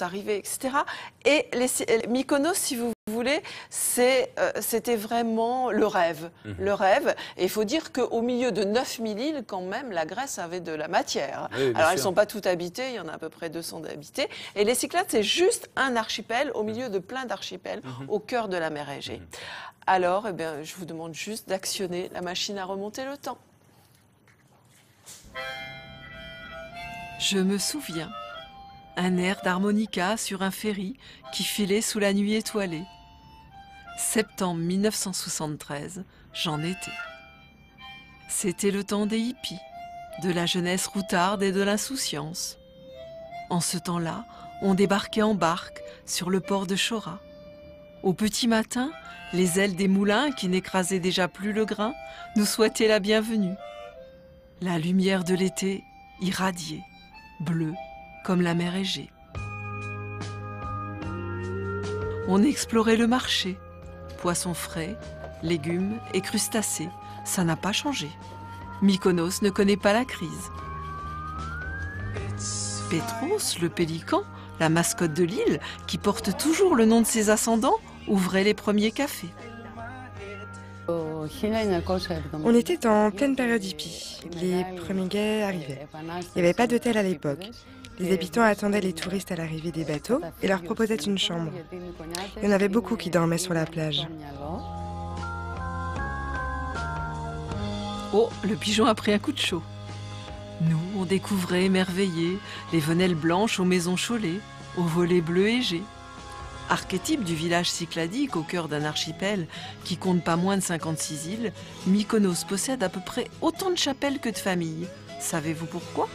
arrivés, etc. Et Mykonos, si vous voulez, c'était vraiment le rêve. Le rêve. Et il faut dire qu'au milieu de 9000 îles, quand même, la Grèce avait de la matière. Oui, alors, elles ne sûr. sont pas toutes habitées, il y en a à peu près 200 habitées. Et les Cyclades, c'est juste un archipel au milieu de plein d'archipels, au cœur de la mer Égée. Alors, eh bien, je vous demande juste d'actionner la machine à remonter le temps. Je me souviens, un air d'harmonica sur un ferry qui filait sous la nuit étoilée. Septembre 1973, j'en étais. C'était le temps des hippies, de la jeunesse routarde et de l'insouciance. En ce temps-là, on débarquait en barque sur le port de Chora. Au petit matin, les ailes des moulins qui n'écrasaient déjà plus le grain nous souhaitaient la bienvenue. La lumière de l'été irradiait, bleue comme la mer Égée. On explorait le marché, poissons frais, légumes et crustacés, ça n'a pas changé. Mykonos ne connaît pas la crise. Pétros, le pélican, la mascotte de l'île, qui porte toujours le nom de ses ascendants, ouvrait les premiers cafés. On était en pleine période hippie. Les premiers gays arrivaient. Il n'y avait pas d'hôtel à l'époque. Les habitants attendaient les touristes à l'arrivée des bateaux et leur proposaient une chambre. Il y en avait beaucoup qui dormaient sur la plage. Oh, le pigeon a pris un coup de chaud. Nous, on découvrait émerveillés les venelles blanches aux maisons Cholet, aux volets bleus Égée. Archétype du village cycladique au cœur d'un archipel qui compte pas moins de 56 îles, Mykonos possède à peu près autant de chapelles que de familles. Savez-vous pourquoi ?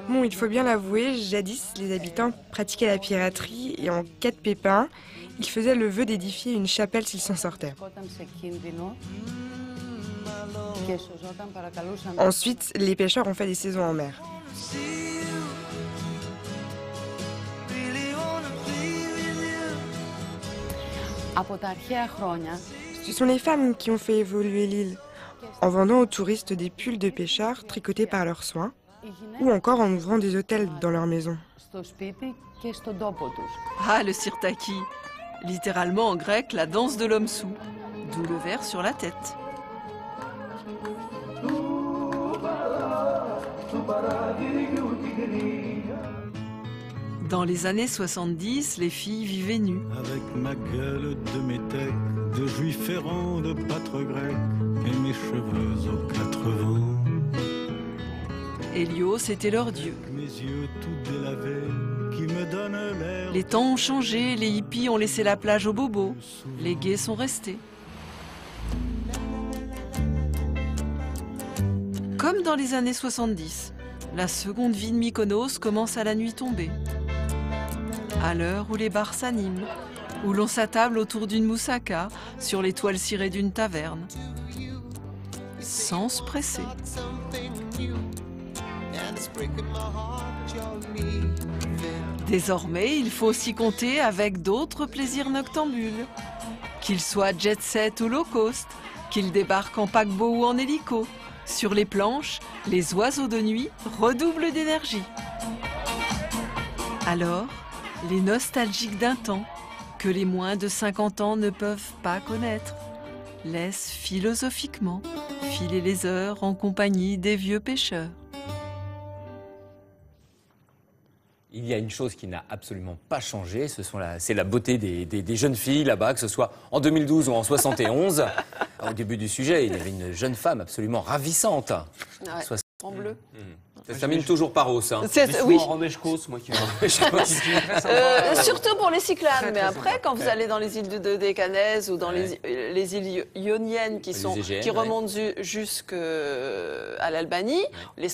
Bon, il faut bien l'avouer, jadis, les habitants pratiquaient la piraterie et en cas de pépin, ils faisaient le vœu d'édifier une chapelle s'ils s'en sortaient. Ensuite, les pêcheurs ont fait des saisons en mer. Ce sont les femmes qui ont fait évoluer l'île, en vendant aux touristes des pulls de pêcheurs tricotés par leurs soins, ou encore en ouvrant des hôtels dans leur maison. Ah, le sirtaki, littéralement en grec la danse de l'homme soûl, d'où le verre sur la tête. Dans les années 70, les filles vivaient nues. Avec ma gueule de métèque, de juif errant, de pâtre grec, et mes cheveux aux 80. Hélios était leur dieu. Mes yeux tout délavés, qui me donnent l'air. Les temps ont changé, les hippies ont laissé la plage aux bobos. Les gays sont restés. Comme dans les années 70, la seconde vie de Mykonos commence à la nuit tombée. À l'heure où les bars s'animent, où l'on s'attable autour d'une moussaka sur les toiles cirées d'une taverne. Sans se presser. Désormais, il faut aussi compter avec d'autres plaisirs noctambules. Qu'ils soient jet-set ou low-cost, qu'ils débarquent en paquebot ou en hélico. Sur les planches, les oiseaux de nuit redoublent d'énergie. Alors, les nostalgiques d'un temps que les moins de 50 ans ne peuvent pas connaître laissent philosophiquement filer les heures en compagnie des vieux pêcheurs. Il y a une chose qui n'a absolument pas changé, c'est la beauté des jeunes filles là-bas, que ce soit en 2012 ou en 71. Au début du sujet, il y avait une jeune femme absolument ravissante. Ouais, en bleu. Ça se termine toujours par os. Hein. Oui. En Romeshkos, moi qui Surtout pour les Cyclades, Très, mais très après, sympa. quand vous allez dans les îles de Dodécanèse ou dans les îles ioniennes qui Égéennes, remontent jusqu'à l'Albanie, les